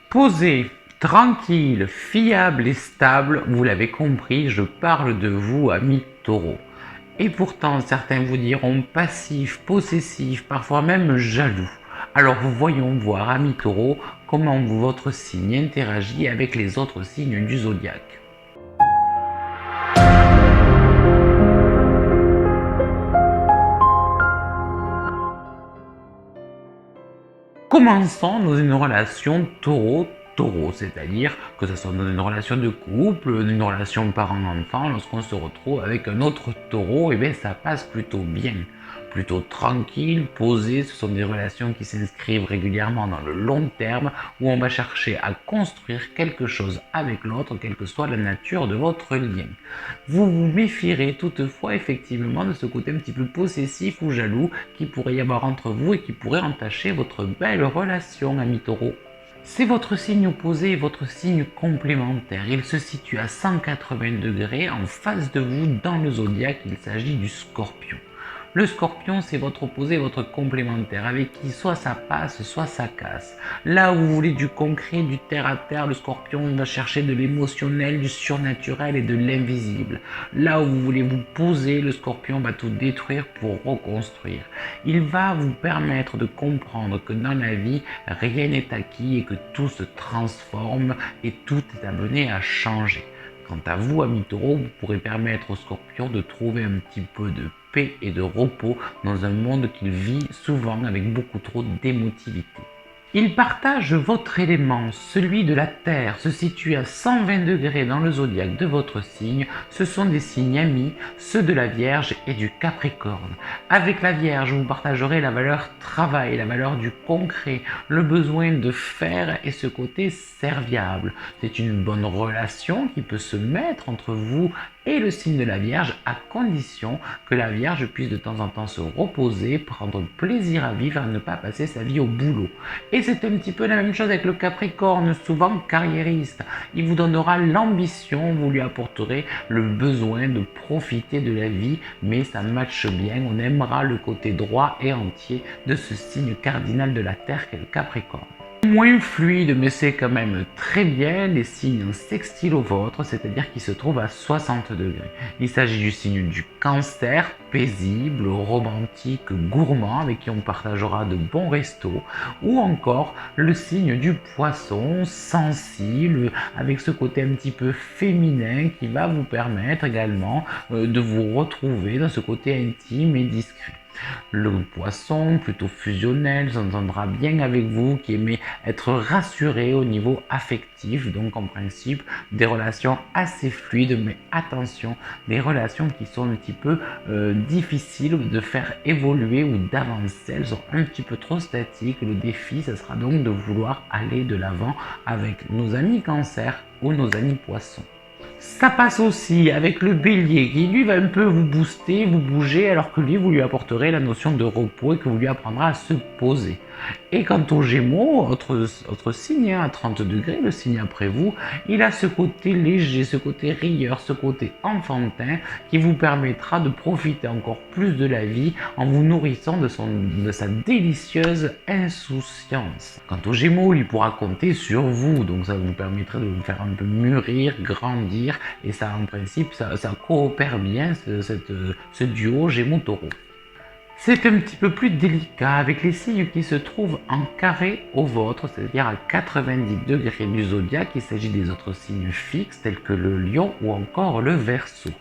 Posé, tranquille, fiable et stable, vous l'avez compris, je parle de vous, ami taureau. Et pourtant, certains vous diront passif, possessif, parfois même jaloux. Alors voyons voir, ami taureau, comment votre signe interagit avec les autres signes du zodiaque. Commençons dans une relation taureau-taureau, c'est-à-dire que ce soit dans une relation de couple, une relation parent-enfant, lorsqu'on se retrouve avec un autre taureau, et bien ça passe plutôt bien, plutôt tranquille, posé. Ce sont des relations qui s'inscrivent régulièrement dans le long terme, où on va chercher à construire quelque chose avec l'autre, quelle que soit la nature de votre lien. Vous vous méfierez toutefois effectivement de ce côté un petit peu possessif ou jaloux qui pourrait y avoir entre vous et qui pourrait entacher votre belle relation, ami taureau. C'est votre signe opposé et votre signe complémentaire. Il se situe à 180 degrés en face de vous dans le zodiaque. Il s'agit du scorpion. Le scorpion, c'est votre opposé, votre complémentaire, avec qui soit ça passe, soit ça casse. Là où vous voulez du concret, du terre-à-terre, le scorpion va chercher de l'émotionnel, du surnaturel et de l'invisible. Là où vous voulez vous poser, le scorpion va tout détruire pour reconstruire. Il va vous permettre de comprendre que dans la vie, rien n'est acquis et que tout se transforme et tout est amené à changer. Quant à vous, ami taureau, vous pourrez permettre au scorpion de trouver un petit peu de paix et de repos dans un monde qu'il vit souvent avec beaucoup trop d'émotivité. Il partage votre élément, celui de la Terre, se situe à 120 degrés dans le zodiaque de votre signe. Ce sont des signes amis, ceux de la Vierge et du Capricorne. Avec la Vierge, vous partagerez la valeur travail, la valeur du concret, le besoin de faire et ce côté serviable. C'est une bonne relation qui peut se mettre entre vous et le signe de la Vierge, à condition que la Vierge puisse de temps en temps se reposer, prendre plaisir à vivre et ne pas passer sa vie au boulot. Et c'est un petit peu la même chose avec le Capricorne, souvent carriériste. Il vous donnera l'ambition, vous lui apporterez le besoin de profiter de la vie, mais ça matche bien, on aimera le côté droit et entier de ce signe cardinal de la Terre qu'est le Capricorne. Moins fluide, mais c'est quand même très bien les signes sextiles au vôtre, c'est-à-dire qui se trouvent à 60 degrés. Il s'agit du signe du Cancer, paisible, romantique, gourmand, avec qui on partagera de bons restos, ou encore le signe du Poisson, sensible, avec ce côté un petit peu féminin qui va vous permettre également de vous retrouver dans ce côté intime et discret. Le Poisson, plutôt fusionnel, s'entendra bien avec vous, qui aimez être rassuré au niveau affectif, donc en principe des relations assez fluides, mais attention, des relations qui sont un petit peu difficiles de faire évoluer ou d'avancer, elles sont un petit peu trop statiques. Le défi, ce sera donc de vouloir aller de l'avant avec nos amis Cancer ou nos amis Poissons. Ça passe aussi avec le bélier qui lui va un peu vous booster, vous bouger, alors que lui vous lui apporterez la notion de repos et que vous lui apprendra à se poser. Et quant au Gémeaux, autre signe à 30 degrés, le signe après vous, il a ce côté léger, ce côté rieur, ce côté enfantin qui vous permettra de profiter encore plus de la vie en vous nourrissant de sa délicieuse insouciance. Quant au Gémeaux, il pourra compter sur vous, donc ça vous permettrait de vous faire un peu mûrir, grandir, et ça en principe, ça coopère bien ce duo Gémeaux-Taureau. C'est un petit peu plus délicat avec les signes qui se trouvent en carré au vôtre, c'est-à-dire à 90 degrés du zodiaque. Il s'agit des autres signes fixes tels que le lion ou encore le verseau.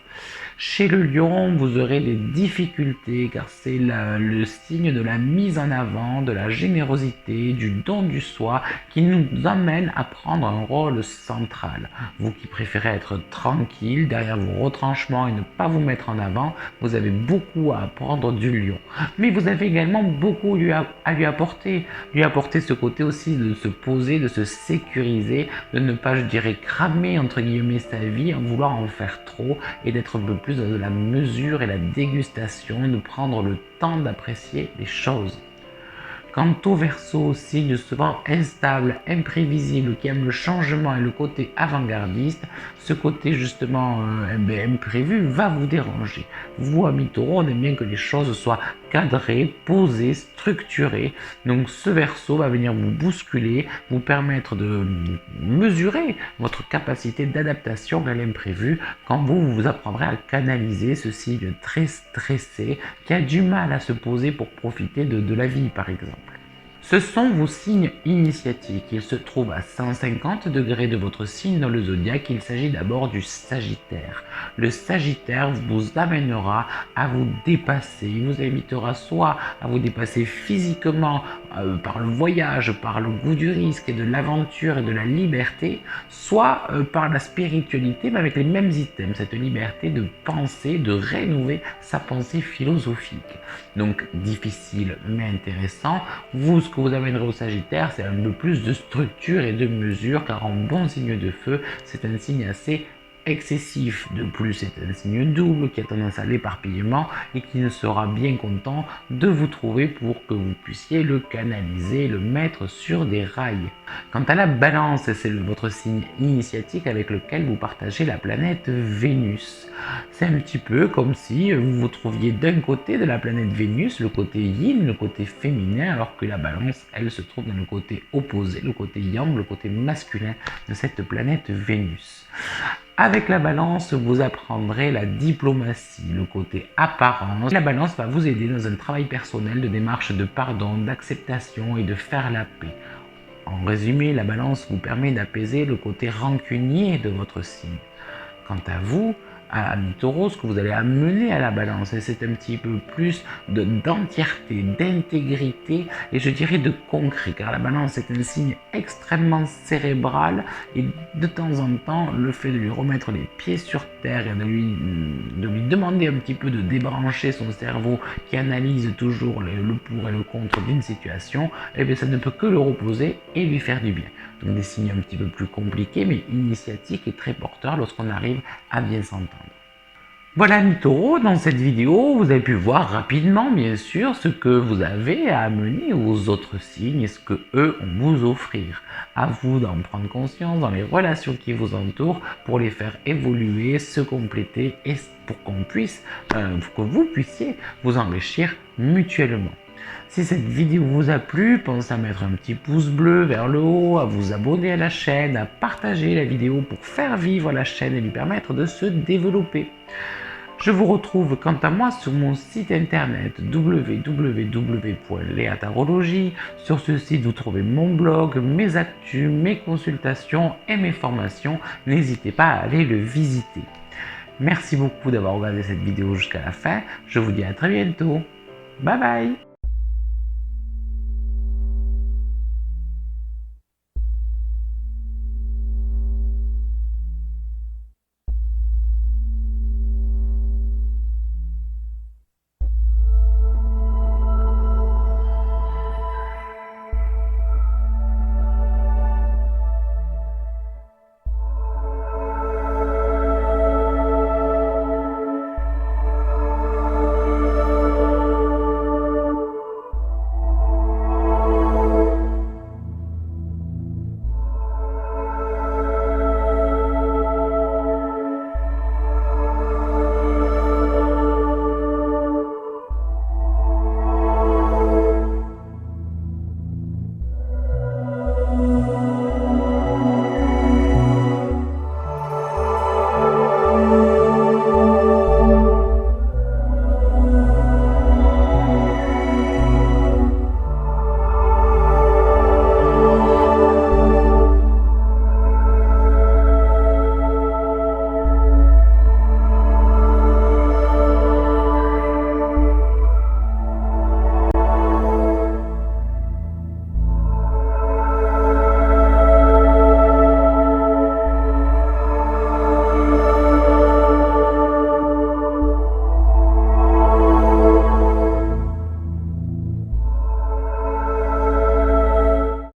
Chez le lion, vous aurez des difficultés car c'est le signe de la mise en avant, de la générosité, du don du soi qui nous amène à prendre un rôle central. Vous qui préférez être tranquille derrière vos retranchements et ne pas vous mettre en avant, vous avez beaucoup à apprendre du lion. Mais vous avez également beaucoup à lui apporter. Lui apporter ce côté aussi de se poser, de se sécuriser, de ne pas, je dirais, cramer entre guillemets sa vie en vouloir en faire trop et d'être un peu plus dans la mesure et la dégustation, de prendre le temps d'apprécier les choses. Quant au Verseau, signe souvent instable, imprévisible, qui aime le changement et le côté avant-gardiste, ce côté justement imprévu va vous déranger. Vous, amis Taureaux, on aime bien que les choses soient cadrées, posées, structurées. Donc ce Verseau va venir vous bousculer, vous permettre de mesurer votre capacité d'adaptation à l'imprévu quand vous apprendrez à canaliser ce signe très stressé qui a du mal à se poser pour profiter de la vie par exemple. Ce sont vos signes initiatiques. Ils se trouvent à 150 degrés de votre signe dans le zodiaque. Il s'agit d'abord du Sagittaire. Le Sagittaire vous amènera à vous dépasser. Il vous invitera soit à vous dépasser physiquement par le voyage, par le goût du risque et de l'aventure et de la liberté, soit par la spiritualité, mais avec les mêmes items. Cette liberté de penser, de rénover sa pensée philosophique. Donc difficile mais intéressant. Ce que vous amènerez au Sagittaire, c'est un peu plus de structure et de mesure, car en bon signe de feu, c'est un signe assez excessif. De plus, c'est un signe double qui a tendance à l'éparpillement et qui ne sera bien content de vous trouver pour que vous puissiez le canaliser, le mettre sur des rails. Quant à la Balance, c'est votre signe initiatique avec lequel vous partagez la planète Vénus. C'est un petit peu comme si vous vous trouviez d'un côté de la planète Vénus, le côté yin, le côté féminin, alors que la Balance, elle, se trouve dans le côté opposé, le côté yang, le côté masculin de cette planète Vénus. Avec la Balance, vous apprendrez la diplomatie, le côté apparence. La Balance va vous aider dans un travail personnel de démarche de pardon, d'acceptation et de faire la paix. En résumé, la Balance vous permet d'apaiser le côté rancunier de votre signe. Quant à vous, amis Taureaux, ce que vous allez amener à la Balance, c'est un petit peu plus d'entièreté, d'intégrité et je dirais de concret, car la Balance est un signe extrêmement cérébral et de temps en temps, le fait de lui remettre les pieds sur terre et de lui demander un petit peu de débrancher son cerveau qui analyse toujours le pour et le contre d'une situation, eh bien ça ne peut que le reposer et lui faire du bien. Donc des signes un petit peu plus compliqués mais initiatiques et très porteurs lorsqu'on arrive à bien s'entendre. Voilà amis Taureaux, dans cette vidéo, vous avez pu voir rapidement bien sûr ce que vous avez à amener aux autres signes et ce que eux ont vous offrir. À vous d'en prendre conscience dans les relations qui vous entourent pour les faire évoluer, se compléter et pour que vous puissiez vous enrichir mutuellement. Si cette vidéo vous a plu, pensez à mettre un petit pouce bleu vers le haut, à vous abonner à la chaîne, à partager la vidéo pour faire vivre la chaîne et lui permettre de se développer. Je vous retrouve quant à moi sur mon site internet www.leatarologie. Sur ce site, vous trouvez mon blog, mes actus, mes consultations et mes formations. N'hésitez pas à aller le visiter. Merci beaucoup d'avoir regardé cette vidéo jusqu'à la fin. Je vous dis à très bientôt. Bye bye!